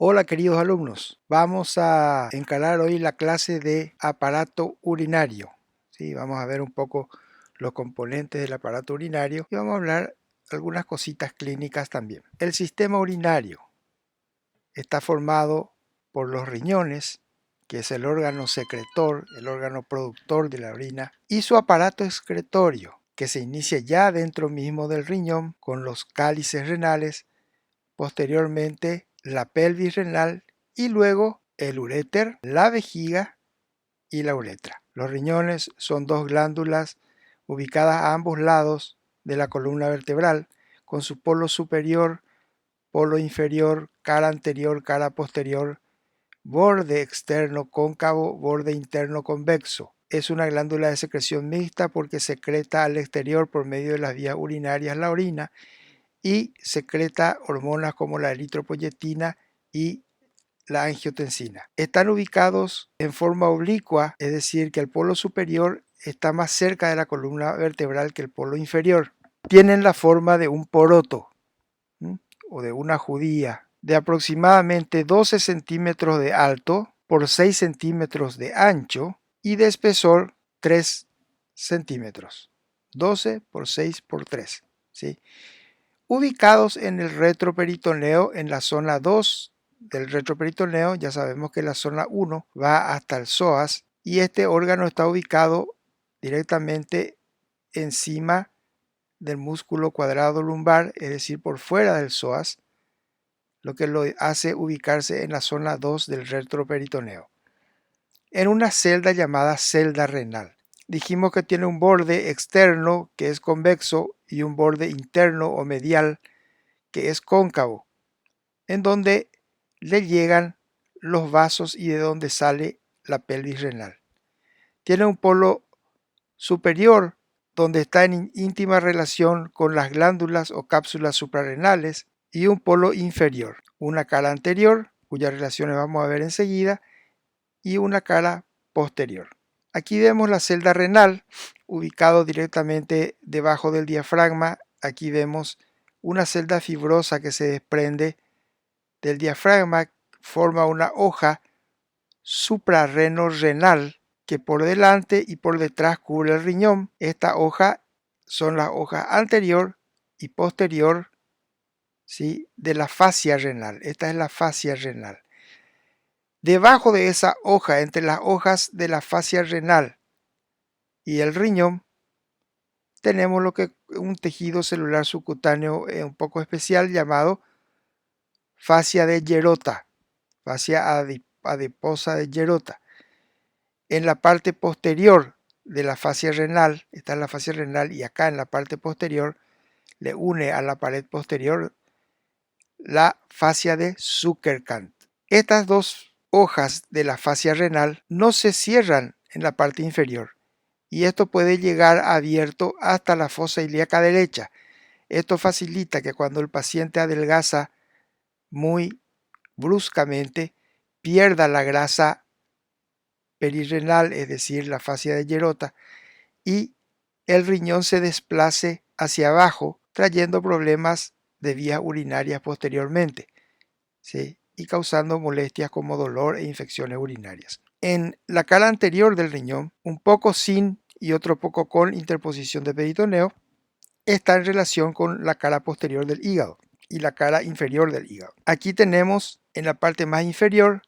Hola queridos alumnos, vamos a encarar hoy la clase de aparato urinario. Sí, vamos a ver un poco los componentes del aparato urinario y vamos a hablar algunas cositas clínicas también. El sistema urinario está formado por los riñones, que es el órgano secretor, el órgano productor de la orina, y su aparato excretorio, que se inicia ya dentro mismo del riñón con los cálices renales, posteriormente la pelvis renal y luego el uréter, la vejiga y la uretra. Los riñones son dos glándulas ubicadas a ambos lados de la columna vertebral, con su polo superior, polo inferior, cara anterior, cara posterior, borde externo cóncavo, borde interno convexo. Es una glándula de secreción mixta porque secreta al exterior por medio de las vías urinarias la orina y secreta hormonas como la eritropoyetina y la angiotensina. Están ubicados en forma oblicua, es decir, que el polo superior está más cerca de la columna vertebral que el polo inferior. Tienen la forma de un poroto, ¿m? O de una judía, de aproximadamente 12 centímetros de alto por 6 centímetros de ancho y de espesor 3 centímetros. 12 por 6 por 3. ¿Sí? Ubicados en el retroperitoneo, en la zona 2 del retroperitoneo. Ya sabemos que la zona 1 va hasta el psoas y este órgano está ubicado directamente encima del músculo cuadrado lumbar, es decir, por fuera del psoas, lo que lo hace ubicarse en la zona 2 del retroperitoneo, en una celda llamada celda renal. Dijimos que tiene un borde externo que es convexo y un borde interno o medial que es cóncavo, en donde le llegan los vasos y de donde sale la pelvis renal. Tiene un polo superior donde está en íntima relación con las glándulas o cápsulas suprarrenales y un polo inferior, una cara anterior, cuyas relaciones vamos a ver enseguida, y una cara posterior. Aquí vemos la celda renal, ubicado directamente debajo del diafragma. Aquí vemos una celda fibrosa que se desprende del diafragma, forma una hoja suprarreno-renal que por delante y por detrás cubre el riñón. Esta hoja son las hojas anterior y posterior, ¿sí?, de la fascia renal. Esta es la fascia renal. Debajo de esa hoja, entre las hojas de la fascia renal y el riñón, tenemos lo que un tejido celular subcutáneo un poco especial llamado fascia de Gerota, fascia adiposa de Gerota. En la parte posterior de la fascia renal, está la fascia renal y acá en la parte posterior le une a la pared posterior la fascia de Zuckerkant. Estas dos hojas de la fascia renal no se cierran en la parte inferior y esto puede llegar abierto hasta la fosa ilíaca derecha. Esto facilita que cuando el paciente adelgaza muy bruscamente pierda la grasa perirrenal, es decir, la fascia de Gerota, y el riñón se desplace hacia abajo, trayendo problemas de vías urinarias posteriormente, ¿sí?, y causando molestias como dolor e infecciones urinarias. En la cara anterior del riñón, un poco sin y otro poco con interposición de peritoneo, está en relación con la cara posterior del hígado y la cara inferior del hígado. Aquí tenemos en la parte más inferior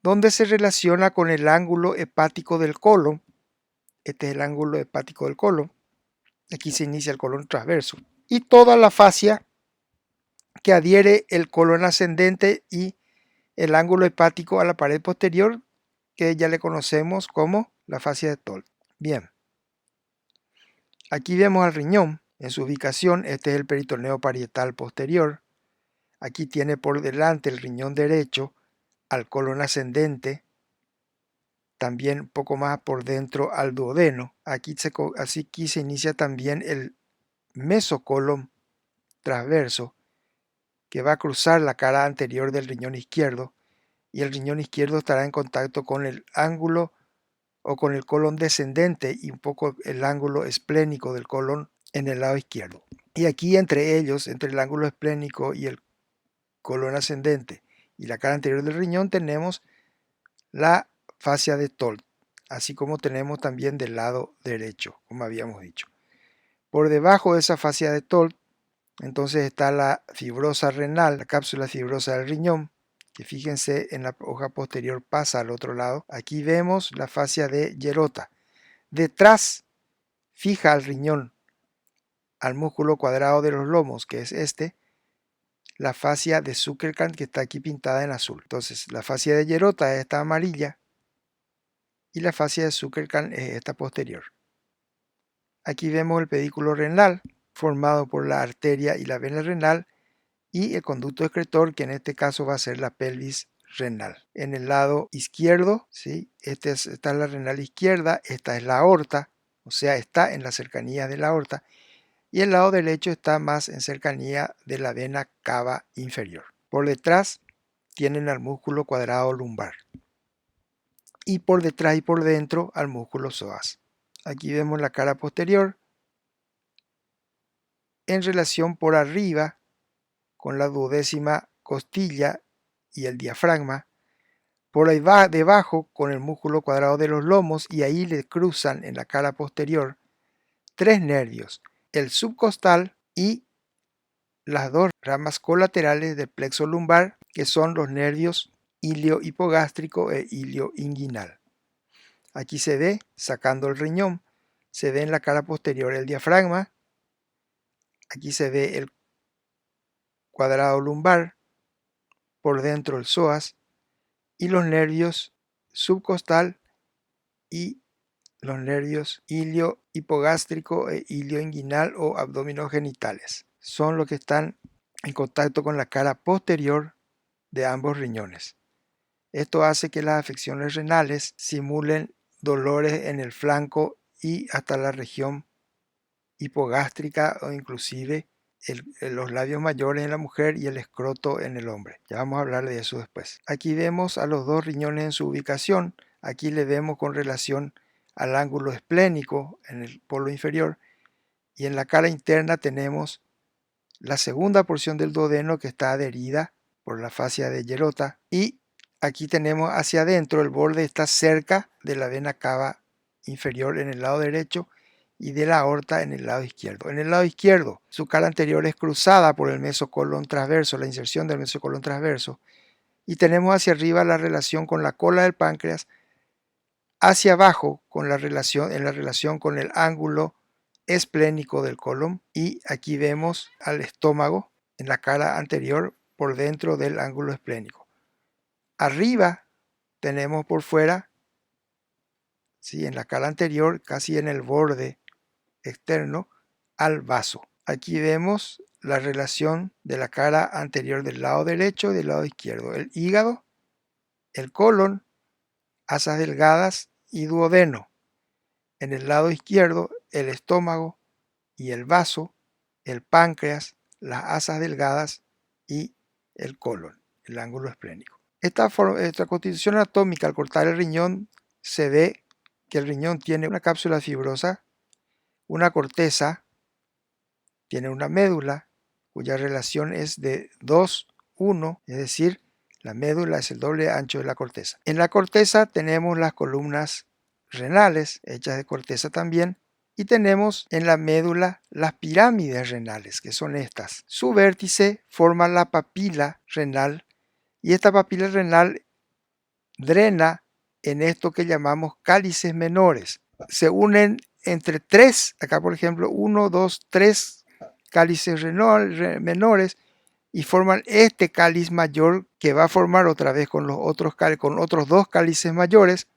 donde se relaciona con el ángulo hepático del colon. Este es el ángulo hepático del colon. Aquí se inicia el colon transverso. Y toda la fascia que adhiere el colon ascendente y el ángulo hepático a la pared posterior, que ya le conocemos como la fascia de Toll. Bien. Aquí vemos al riñón en su ubicación. Este es el peritoneo parietal posterior. Aquí tiene por delante el riñón derecho al colon ascendente, también un poco más por dentro al duodeno. Aquí se inicia también el mesocolon transverso que va a cruzar la cara anterior del riñón izquierdo, y el riñón izquierdo estará en contacto con el ángulo o con el colon descendente y un poco el ángulo esplénico del colon en el lado izquierdo. Y aquí entre ellos, entre el ángulo esplénico y el colon ascendente y la cara anterior del riñón tenemos la fascia de Tolt, así como tenemos también del lado derecho, como habíamos dicho. Por debajo de esa fascia de Tolt, entonces está la fibrosa renal, la cápsula fibrosa del riñón, que fíjense en la hoja posterior pasa al otro lado. Aquí vemos la fascia de Gerota. Detrás fija al riñón, al músculo cuadrado de los lomos, que es este, la fascia de Zuckerkant, que está aquí pintada en azul. Entonces, la fascia de Gerota es esta amarilla y la fascia de Zuckerkant es esta posterior. Aquí vemos el pedículo renal, formado por la arteria y la vena renal, y el conducto excretor, que en este caso va a ser la pelvis renal. En el lado izquierdo, ¿sí? Esta es la renal izquierda, esta es la aorta, o sea, está en la cercanía de la aorta, y el lado derecho está más en cercanía de la vena cava inferior. Por detrás tienen al músculo cuadrado lumbar, y por detrás y por dentro al músculo psoas. Aquí vemos la cara posterior en relación por arriba con la duodécima costilla y el diafragma, por ahí va debajo con el músculo cuadrado de los lomos, y ahí le cruzan en la cara posterior tres nervios, el subcostal y las dos ramas colaterales del plexo lumbar, que son los nervios ilio-hipogástrico e ilio-inguinal. Aquí se ve, sacando el riñón, se ve en la cara posterior el diafragma, aquí se ve el cuadrado lumbar, por dentro el psoas, y los nervios subcostal y los nervios ilio-hipogástrico e ilio-inguinal o abdominogenitales. Son los que están en contacto con la cara posterior de ambos riñones. Esto hace que las afecciones renales simulen dolores en el flanco y hasta la región hipogástrica, o inclusive los labios mayores en la mujer y el escroto en el hombre. Ya vamos a hablar de eso después. Aquí vemos a los dos riñones en su ubicación. Aquí le vemos con relación al ángulo esplénico en el polo inferior, y en la cara interna tenemos la segunda porción del duodeno, que está adherida por la fascia de Gerota, y aquí tenemos hacia adentro, el borde está cerca de la vena cava inferior en el lado derecho y de la aorta en el lado izquierdo. En el lado izquierdo, su cara anterior es cruzada por el mesocolon transverso, la inserción del mesocolon transverso, y tenemos hacia arriba la relación con la cola del páncreas, hacia abajo en la relación con el ángulo esplénico del colon, y aquí vemos al estómago en la cara anterior por dentro del ángulo esplénico. Arriba tenemos por fuera, ¿sí?, en la cara anterior, casi en el borde externo, al vaso. Aquí vemos la relación de la cara anterior del lado derecho y del lado izquierdo. El hígado, el colon, asas delgadas y duodeno. En el lado izquierdo, el estómago y el vaso, el páncreas, las asas delgadas y el colon, el ángulo esplénico. Esta constitución anatómica, al cortar el riñón, se ve que el riñón tiene una cápsula fibrosa, una corteza, tiene una médula cuya relación es de 2:1, es decir, la médula es el doble ancho de la corteza. En la corteza tenemos las columnas renales, hechas de corteza también, y tenemos en la médula las pirámides renales, que son estas. Su vértice forma la papila renal, y esta papila renal drena en esto que llamamos cálices menores. Se unen entre tres, acá por ejemplo, 1, 2, 3 cálices menores, y forman este cáliz mayor, que va a formar otra vez con otros dos cálices mayores,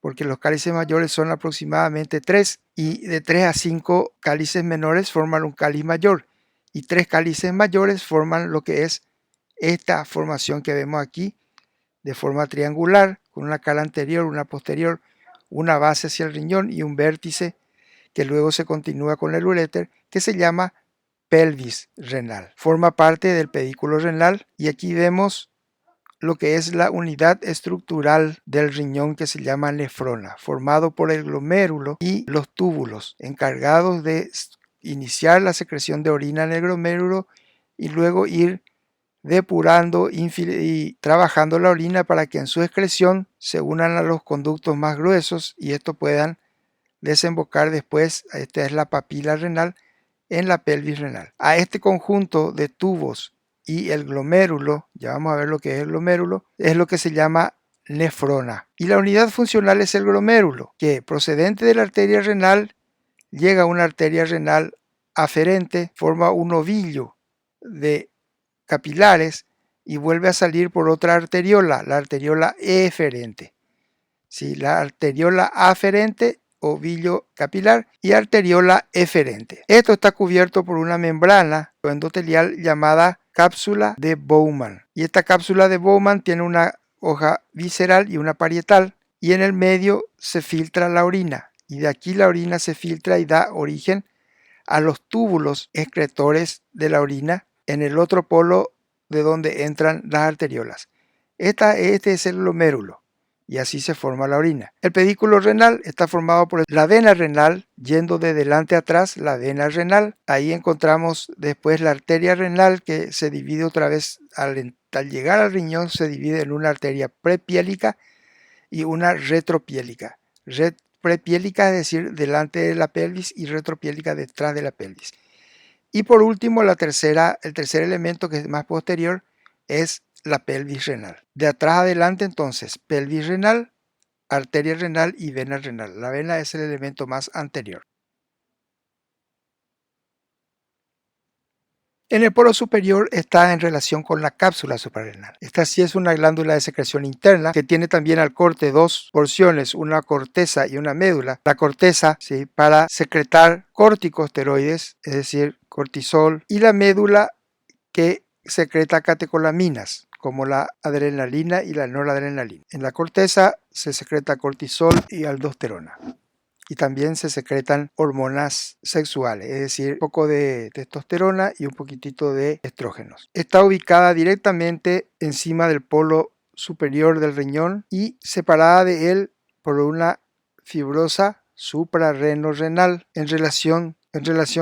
porque los cálices mayores son aproximadamente 3, y de 3 a 5 cálices menores forman un cáliz mayor, y 3 cálices mayores forman lo que es esta formación que vemos aquí, de forma triangular, con una cara anterior, una posterior, una base hacia el riñón y un vértice que luego se continúa con el uréter, que se llama pelvis renal. Forma parte del pedículo renal, y aquí vemos lo que es la unidad estructural del riñón, que se llama nefrona, formado por el glomérulo y los túbulos, encargados de iniciar la secreción de orina en el glomérulo y luego ir depurando y trabajando la orina para que en su excreción se unan a los conductos más gruesos y estos puedan desembocar después, esta es la papila renal, en la pelvis renal. A este conjunto de tubos y el glomérulo, ya vamos a ver lo que es el glomérulo, es lo que se llama nefrona. Y la unidad funcional es el glomérulo, que procedente de la arteria renal llega a una arteria renal aferente, forma un ovillo de capilares y vuelve a salir por otra arteriola, la arteriola eferente. ¿Sí? La arteriola aferente, ovillo capilar, y arteriola eferente. Esto está cubierto por una membrana endotelial llamada cápsula de Bowman. Y esta cápsula de Bowman tiene una hoja visceral y una parietal, y en el medio se filtra la orina. Y de aquí la orina se filtra y da origen a los túbulos excretores de la orina en el otro polo de donde entran las arteriolas. Este es el glomérulo y así se forma la orina. El pedículo renal está formado por la vena renal, yendo de delante a atrás la vena renal. Ahí encontramos después la arteria renal que se divide otra vez al llegar al riñón, se divide en una arteria prepiélica y una retropiélica. Prepiélica es decir, delante de la pelvis, y retropiélica detrás de la pelvis. Y por último, el tercer elemento, que es más posterior, es la pelvis renal. De atrás adelante, entonces, pelvis renal, arteria renal y vena renal. La vena es el elemento más anterior. En el polo superior está en relación con la cápsula suprarrenal. Esta sí es una glándula de secreción interna que tiene también al corte dos porciones, una corteza y una médula. La corteza, ¿sí?, para secretar corticosteroides, es decir, cortisol, y la médula que secreta catecolaminas, como la adrenalina y la noradrenalina. En la corteza se secreta cortisol y aldosterona. Y también se secretan hormonas sexuales, es decir, un poco de testosterona y un poquitito de estrógenos. Está ubicada directamente encima del polo superior del riñón y separada de él por una fibrosa suprarreno-renal en relación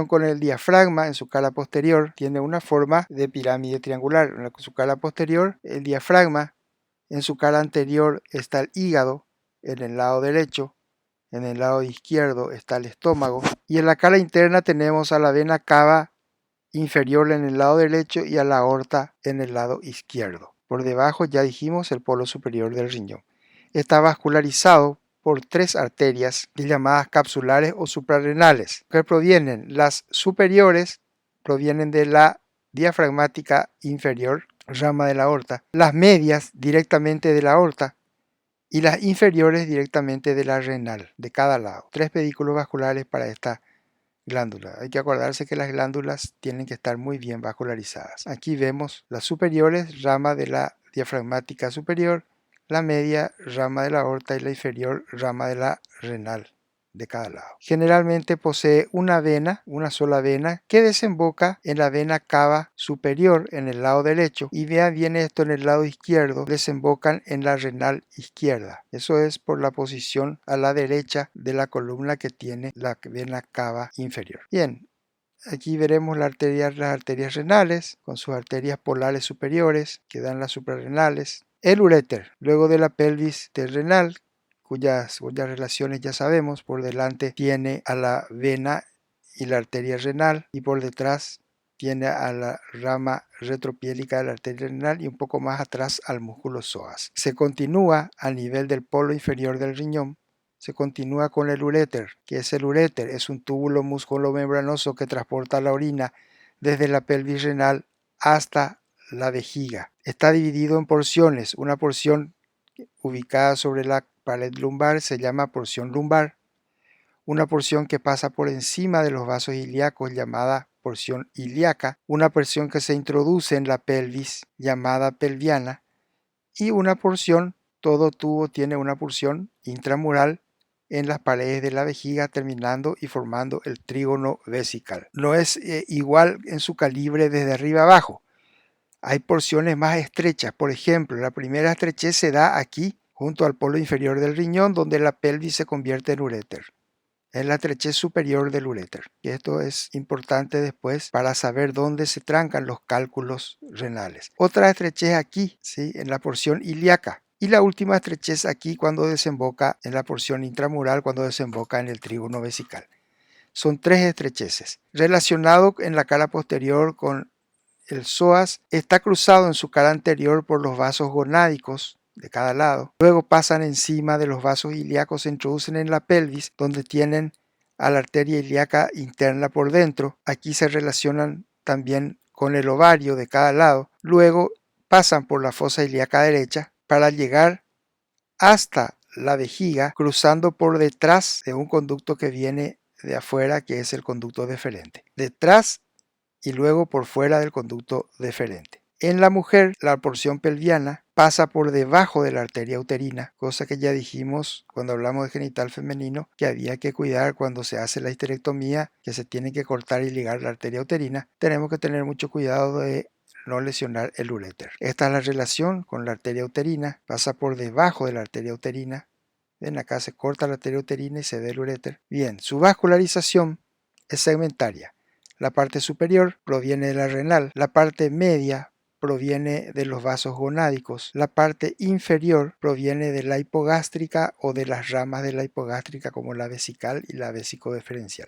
con el diafragma. En su cara posterior tiene una forma de pirámide triangular. En su cara posterior, el diafragma. En su cara anterior está el hígado en el lado derecho. En el lado izquierdo está el estómago. Y en la cara interna tenemos a la vena cava inferior en el lado derecho y a la aorta en el lado izquierdo. Por debajo, ya dijimos, el polo superior del riñón. Está vascularizado por tres arterias llamadas capsulares o suprarrenales, que provienen, las superiores provienen de la diafragmática inferior, rama de la aorta, las medias directamente de la aorta, y las inferiores directamente de la renal, de cada lado. Tres pedículos vasculares para esta glándula. Hay que acordarse que las glándulas tienen que estar muy bien vascularizadas. Aquí vemos las superiores, rama de la diafragmática superior, la media, rama de la aorta, y la inferior, rama de la renal de cada lado. Generalmente posee una vena, una sola vena, que desemboca en la vena cava superior en el lado derecho, y vean bien esto, en el lado izquierdo desembocan en la renal izquierda. Eso es por la posición a la derecha de la columna que tiene la vena cava inferior. Bien, aquí veremos las arterias renales con sus arterias polares superiores que dan las suprarrenales. El uréter, luego de la pelvis terrenal, cuyas relaciones ya sabemos. Por delante tiene a la vena y la arteria renal, y por detrás tiene a la rama retropiélica de la arteria renal, y un poco más atrás al músculo psoas. Se continúa a nivel del polo inferior del riñón. Se continúa con el uréter. ¿Qué es el uréter? Es un túbulo musculomembranoso que transporta la orina desde la pelvis renal hasta la vejiga. Está dividido en porciones. Una porción ubicada sobre la pared lumbar se llama porción lumbar. Una porción que pasa por encima de los vasos ilíacos llamada porción ilíaca. Una porción que se introduce en la pelvis llamada pelviana. Y una porción, todo tubo tiene una porción intramural en las paredes de la vejiga, terminando y formando el trígono vesical. No es igual en su calibre desde arriba abajo. Hay porciones más estrechas. Por ejemplo, la primera estrechez se da aquí, junto al polo inferior del riñón, donde la pelvis se convierte en uréter. es la estrechez superior del uréter. Y esto es importante después para saber dónde se trancan los cálculos renales. Otra estrechez aquí, ¿sí? En la porción ilíaca. Y la última estrechez aquí cuando desemboca en la porción intramural, cuando desemboca en el trígono vesical. Son tres estrecheces. Relacionado en la cara posterior con el psoas, está cruzado en su cara anterior por los vasos gonádicos de cada lado. Luego pasan encima de los vasos ilíacos, se introducen en la pelvis, donde tienen a la arteria ilíaca interna por dentro. Aquí se relacionan también con el ovario de cada lado. Luego pasan por la fosa ilíaca derecha para llegar hasta la vejiga, cruzando por detrás de un conducto que viene de afuera, que es el conducto deferente. Detrás y luego por fuera del conducto deferente. En la mujer, la porción pelviana pasa por debajo de la arteria uterina, cosa que ya dijimos cuando hablamos de genital femenino, que había que cuidar cuando se hace la histerectomía, que se tiene que cortar y ligar la arteria uterina. Tenemos que tener mucho cuidado de no lesionar el uréter. Esta es la relación con la arteria uterina, pasa por debajo de la arteria uterina. Ven acá, se corta la arteria uterina y se ve el uréter. Bien, su vascularización es segmentaria. La parte superior proviene de la renal, la parte media proviene de los vasos gonádicos, la parte inferior proviene de la hipogástrica o de las ramas de la hipogástrica como la vesical y la vesicodeferencial.